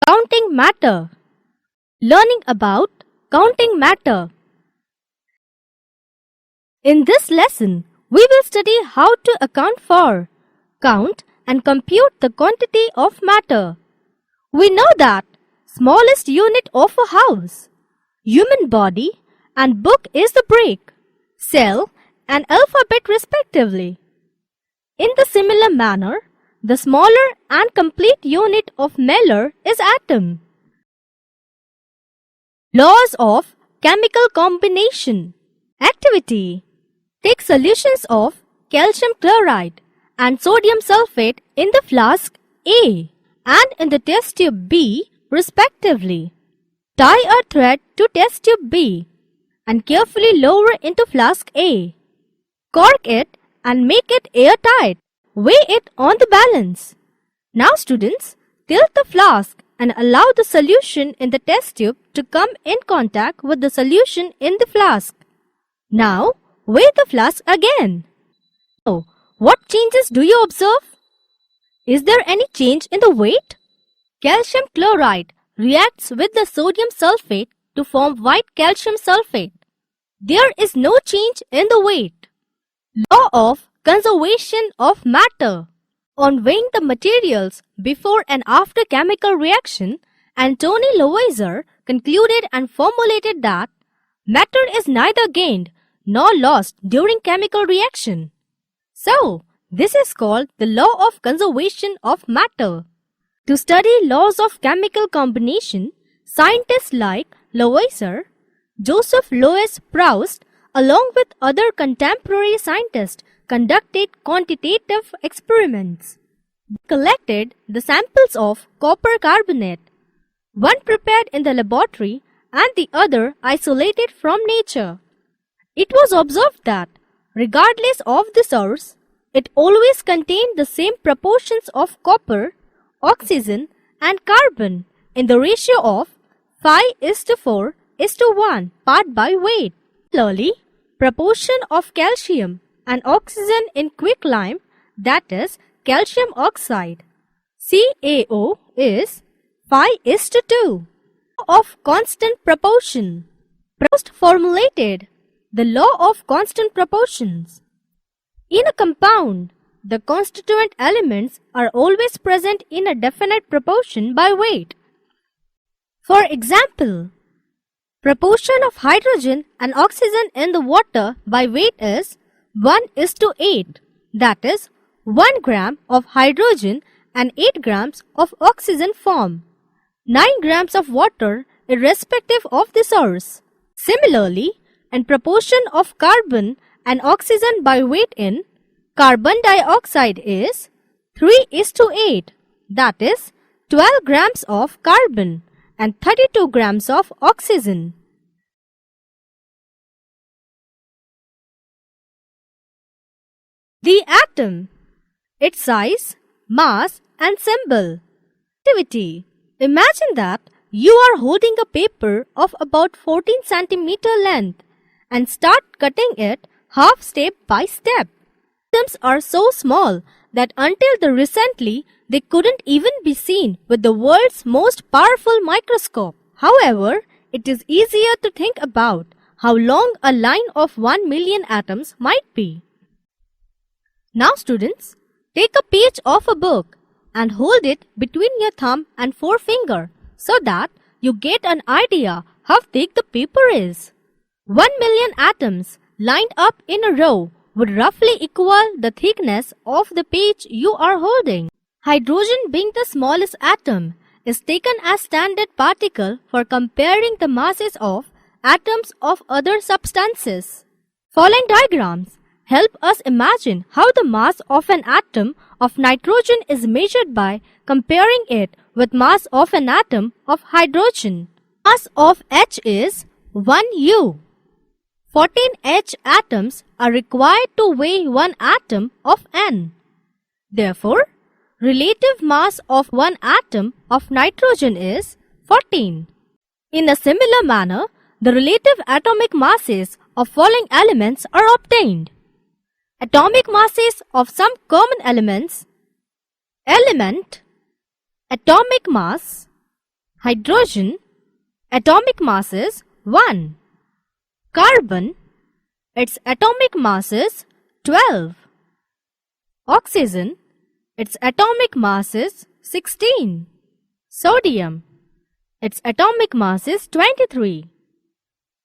Counting matter. Learning about counting matter. In this lesson, we will study how to account for, count and compute the quantity of matter. We know that smallest unit of a house, human body and book is the brick, cell and alphabet respectively. In the similar manner, the smaller and complete unit of matter is atom. Laws of chemical combination. Activity. Take solutions of calcium chloride and sodium sulfate in the flask A and in the test tube B respectively. Tie a thread to test tube B and carefully lower into flask A. Cork it and make it airtight. Weigh it on the balance. Now students, tilt the flask and allow the solution in the test tube to come in contact with the solution in the flask. Now, weigh the flask again. Oh, what changes do you observe? Is there any change in the weight? Calcium chloride reacts with the sodium sulfate to form white calcium sulfate. There is no change in the weight. Law of conservation of matter. On weighing the materials before and after chemical reaction, Antony Lavoisier concluded and formulated that matter is neither gained nor lost during chemical reaction. So, this is called the law of conservation of matter. To study laws of chemical combination, scientists like Lavoisier, Joseph Louis Proust, along with other contemporary scientists, conducted quantitative experiments. They collected the samples of copper carbonate, one prepared in the laboratory and the other isolated from nature. It was observed that, regardless of the source, it always contained the same proportions of copper, oxygen and carbon in the ratio of 5:4:1 part by weight. Similarly, proportion of calcium and oxygen in quicklime, that is calcium oxide, CaO, is 5:2. Of constant proportion. Proust formulated the law of constant proportions. In a compound, the constituent elements are always present in a definite proportion by weight. For example, proportion of hydrogen and oxygen in the water by weight is 1:8. That is, 1 gram of hydrogen and 8 grams of oxygen form 9 grams of water irrespective of the source. Similarly, in proportion of carbon and oxygen by weight in carbon dioxide is 3:8. That is, 12 grams of carbon and 32 grams of oxygen. The atom. Its size, mass and symbol. Activity. Imagine that you are holding a paper of about 14 centimeter length and start cutting it half step by step. Atoms are so small that until recently they couldn't even be seen with the world's most powerful microscope. However, it is easier to think about how long a line of 1 million atoms might be. Now students, take a page of a book and hold it between your thumb and forefinger so that you get an idea how thick the paper is. 1 million atoms lined up in a row would roughly equal the thickness of the page you are holding. Hydrogen, being the smallest atom, is taken as standard particle for comparing the masses of atoms of other substances. Following diagrams help us imagine how the mass of an atom of nitrogen is measured by comparing it with mass of an atom of hydrogen. Mass of H is 1 U. 14 H atoms are required to weigh one atom of N. Therefore, relative mass of one atom of nitrogen is 14. In a similar manner, the relative atomic masses of following elements are obtained. Atomic masses of some common elements: element, atomic mass, Hydrogen, atomic mass is 1. Carbon, its atomic mass is 12. Oxygen, its atomic mass is 16. Sodium, its atomic mass is 23.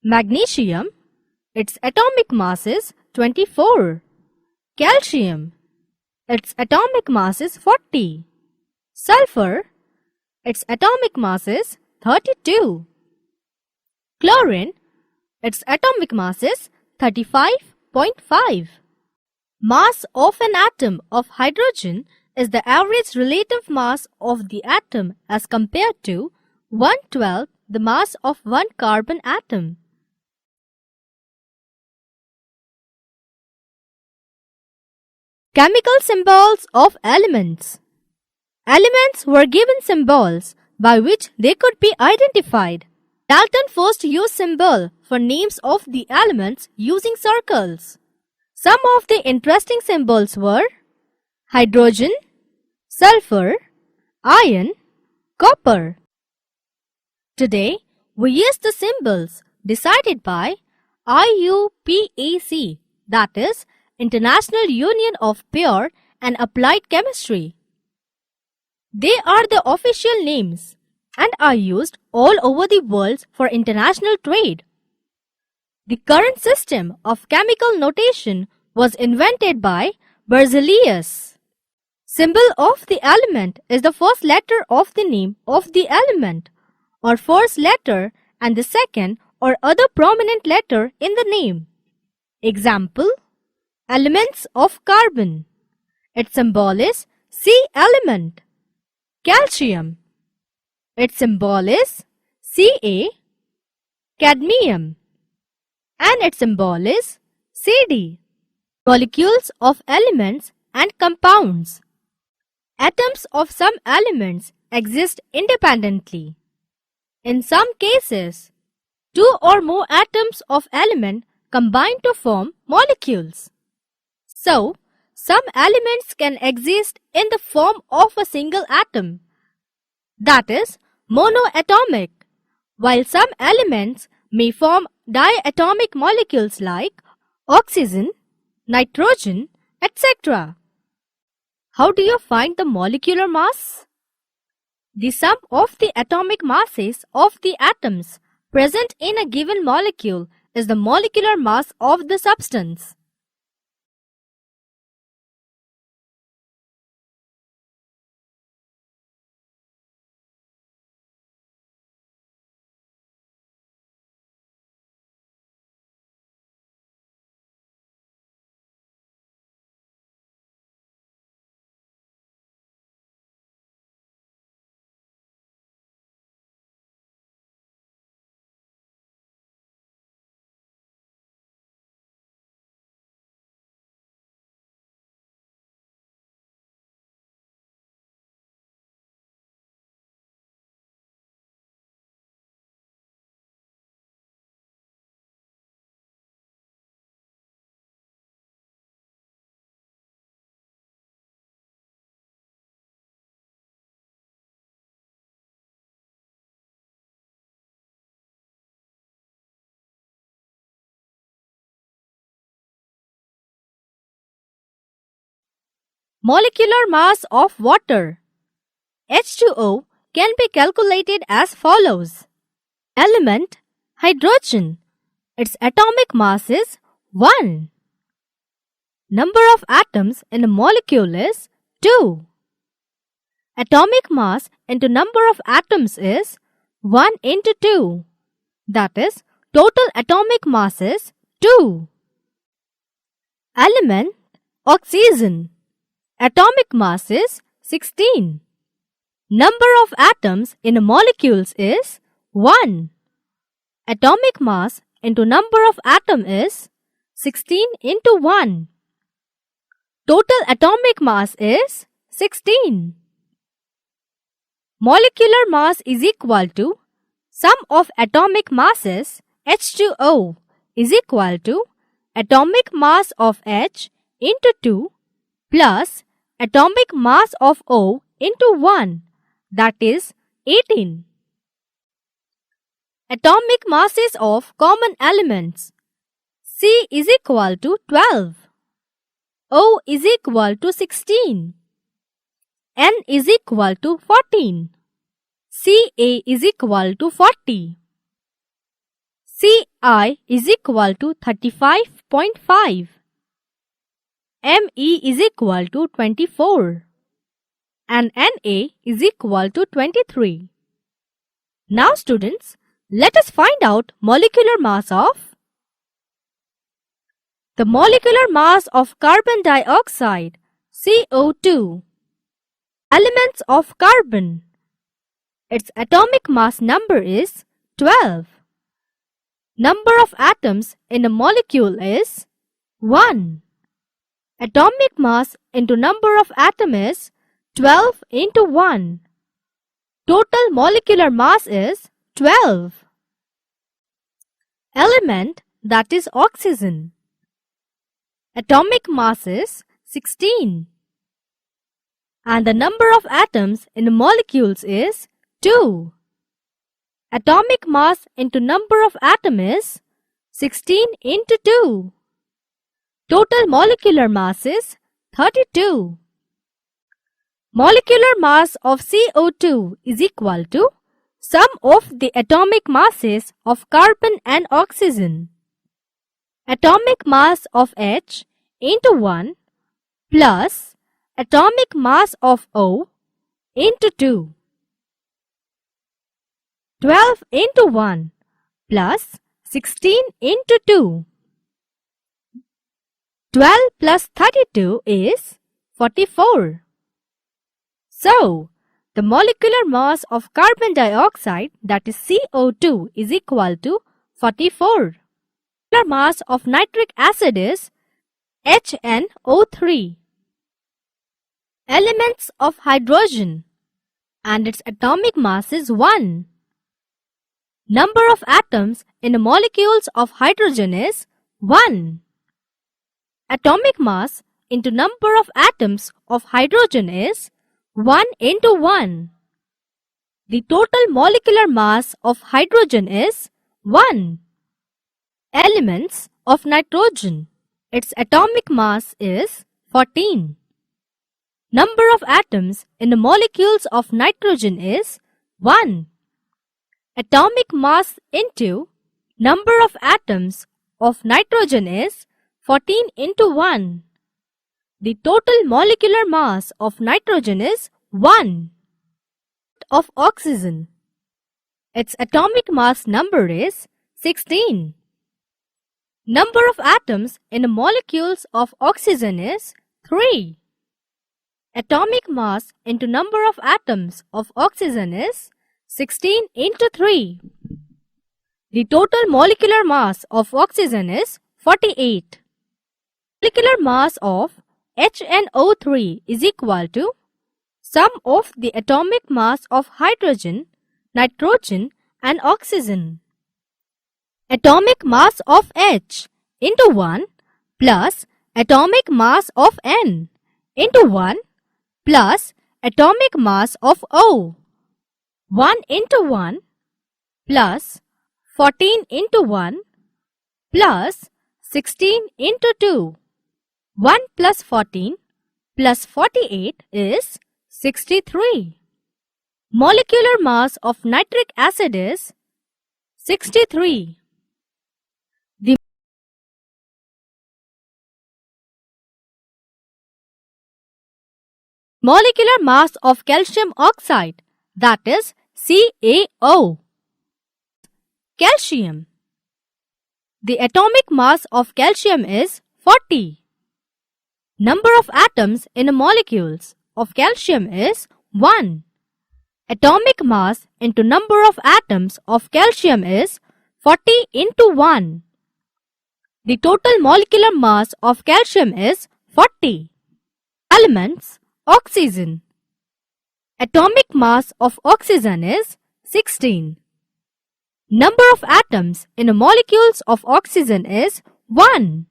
Magnesium, its atomic mass is 24. Calcium, its atomic mass is 40. Sulfur, its atomic mass is 32. Chlorine, its atomic mass is 35.5. Mass of an atom of hydrogen is the average relative mass of the atom as compared to 1/12 the mass of one carbon atom. Chemical symbols of elements. Elements were given symbols by which they could be identified. Dalton first used symbol for names of the elements using circles. Some of the interesting symbols were hydrogen, sulfur, iron, copper. Today, we use the symbols decided by IUPAC, that is, International Union of Pure and Applied Chemistry. They are the official names and are used all over the world for international trade. The current system of chemical notation was invented by Berzelius. Symbol of the element is the first letter of the name of the element, or first letter and the second or other prominent letter in the name. Example: elements of carbon. Its symbol is C element. Calcium. Its symbol is Ca. Cadmium. And its symbol is Cd. Molecules of elements and compounds. Atoms of some elements exist independently. In some cases, two or more atoms of element combine to form molecules. So, some elements can exist in the form of a single atom, that is, monoatomic, while some elements may form diatomic molecules like oxygen, nitrogen, etc. How do you find the molecular mass? The sum of the atomic masses of the atoms present in a given molecule is the molecular mass of the substance. Molecular mass of water. H2O can be calculated as follows. Element hydrogen. Its atomic mass is 1. Number of atoms in a molecule is 2. Atomic mass into number of atoms is 1 into 2. That is, total atomic mass is 2. Element oxygen. Atomic mass is 16. Number of atoms in a molecules is 1. Atomic mass into number of atom is 16 into 1. Total atomic mass is 16. Molecular mass is equal to sum of atomic masses H2O is equal to atomic mass of H into 2 plus atomic mass of O into 1, that is 18. atomic masses of common elements. C is equal to 12. O is equal to 16. N is equal to 14. Ca is equal to 40. Ci is equal to 35.5. Me is equal to 24. And Na is equal to 23. Now students, let us find out molecular mass of the molecular mass of carbon dioxide, CO2. Elements of carbon. Its atomic mass number is 12. Number of atoms in a molecule is 1. Atomic mass into number of atom is 12 into 1. Total molecular mass is 12. Element, that is oxygen. Atomic mass is 16. And the number of atoms in the molecules is 2. Atomic mass into number of atom is 16 into 2. Total molecular mass is 32. Molecular mass of CO2 is equal to sum of the atomic masses of carbon and oxygen. Atomic mass of H into 1 plus atomic mass of O into 2. 12 into 1 plus 16 into 2. 12 plus 32 is 44. So, the molecular mass of carbon dioxide, that is CO2, is equal to 44. Molecular mass of nitric acid is HNO3. Elements of hydrogen, and its atomic mass is 1. Number of atoms in the molecules of hydrogen is 1. Atomic mass into number of atoms of hydrogen is 1 into 1. The total molecular mass of hydrogen is 1. Elements of nitrogen. Its atomic mass is 14. Number of atoms in the molecules of nitrogen is 1. Atomic mass into number of atoms of nitrogen is 14 into 1. The total molecular mass of nitrogen is 1. Of oxygen. Its atomic mass number is 16. Number of atoms in the molecules of oxygen is 3. Atomic mass into number of atoms of oxygen is 16 into 3. The total molecular mass of oxygen is 48. Molecular mass of HNO3 is equal to sum of the atomic mass of hydrogen, nitrogen and oxygen. Atomic mass of H into 1 plus atomic mass of N into 1 plus atomic mass of O. 1 into 1 plus 14 into 1 plus 16 into 2. 1 plus 14 plus 48 is 63. Molecular mass of nitric acid is 63. The molecular mass of calcium oxide, that is CaO. Calcium. The atomic mass of calcium is 40. Number of atoms in the molecules of calcium is 1. Atomic mass into number of atoms of calcium is 40 into 1. The total molecular mass of calcium is 40. Elements. Oxygen. Atomic mass of oxygen is 16. Number of atoms in the molecules of oxygen is 1.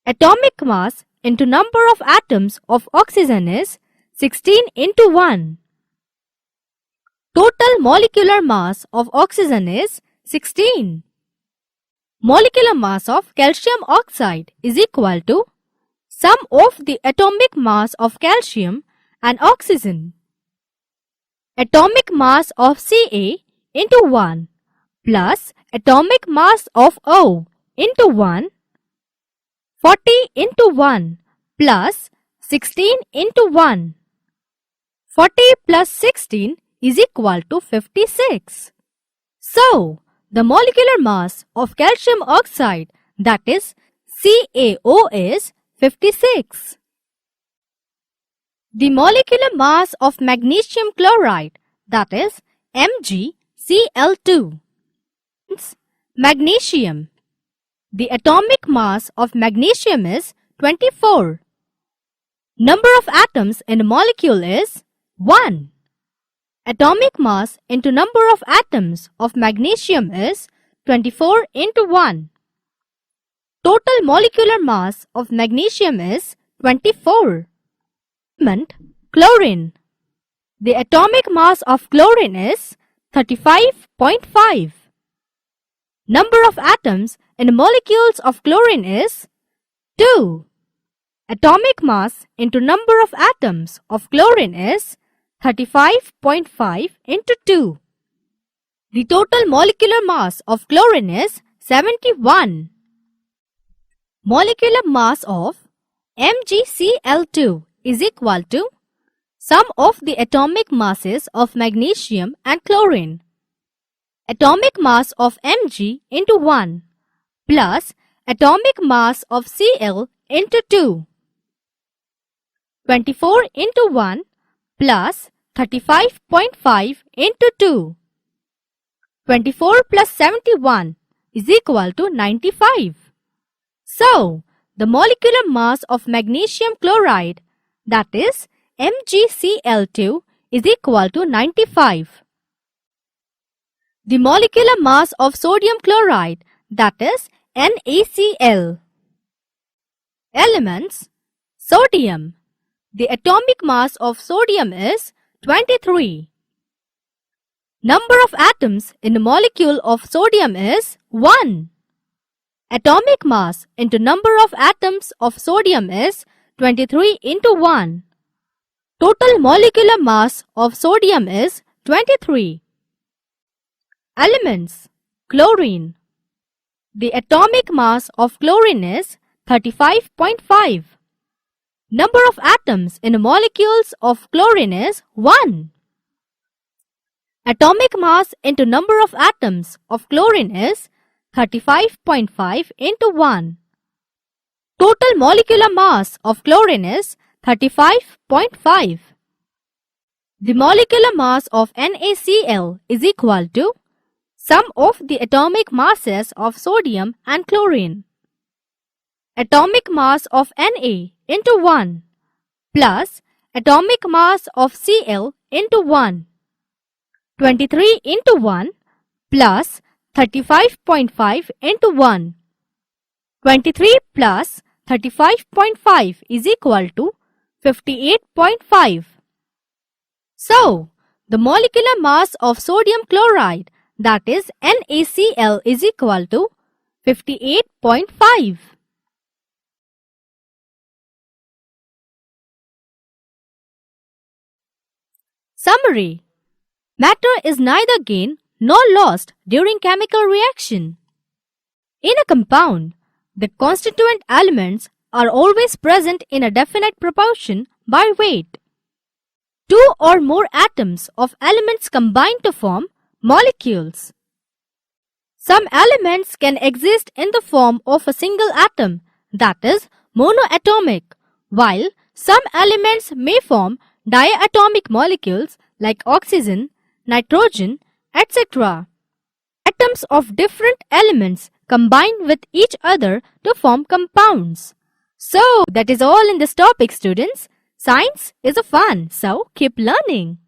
Atomic mass into number of atoms of oxygen is 16 into 1. Total molecular mass of oxygen is 16. Molecular mass of calcium oxide is equal to sum of the atomic mass of calcium and oxygen. Atomic mass of Ca into 1 plus atomic mass of O into 1, 40 into 1 plus 16 into 1. 40 plus 16 is equal to 56. So, the molecular mass of calcium oxide, that is CaO, is 56. The molecular mass of magnesium chloride, that is MgCl2. Magnesium. The atomic mass of magnesium is 24. Number of atoms in a molecule is 1. Atomic mass into number of atoms of magnesium is 24 into 1. Total molecular mass of magnesium is 24. Element chlorine. The atomic mass of chlorine is 35.5. Number of atoms in molecules of chlorine is 2. Atomic mass into number of atoms of chlorine is 35.5 into 2. The total molecular mass of chlorine is 71. Molecular mass of MgCl2 is equal to sum of the atomic masses of magnesium and chlorine. Atomic mass of Mg into 1 plus atomic mass of Cl into 2. 24 into 1 plus 35.5 into 2. 24 plus 71 is equal to 95. So, the molecular mass of magnesium chloride, that is MgCl2, is equal to 95. The molecular mass of sodium chloride, that is NaCl. Elements. Sodium. The atomic mass of sodium is 23. Number of atoms in a molecule of sodium is 1. Atomic mass into number of atoms of sodium is 23 into 1. Total molecular mass of sodium is 23. Elements. Chlorine. The atomic mass of chlorine is 35.5. Number of atoms in molecules of chlorine is 1. Atomic mass into number of atoms of chlorine is 35.5 into 1. Total molecular mass of chlorine is 35.5. The molecular mass of NaCl is equal to sum of the atomic masses of sodium and chlorine. Atomic mass of Na into 1 plus atomic mass of Cl into 1. 23 into 1 plus 35.5 into 1. 23 plus 35.5 is equal to 58.5. So, the molecular mass of sodium chloride, that is NaCl, is equal to 58.5. Summary. Matter is neither gained nor lost during chemical reaction. In a compound, the constituent elements are always present in a definite proportion by weight. Two or more atoms of elements combine to form molecules. Some elements can exist in the form of a single atom, that is monoatomic, while some elements may form diatomic molecules like oxygen, nitrogen, etc. Atoms of different elements combine with each other to form compounds. So, that is all in this topic, students. Science is a fun, so keep learning.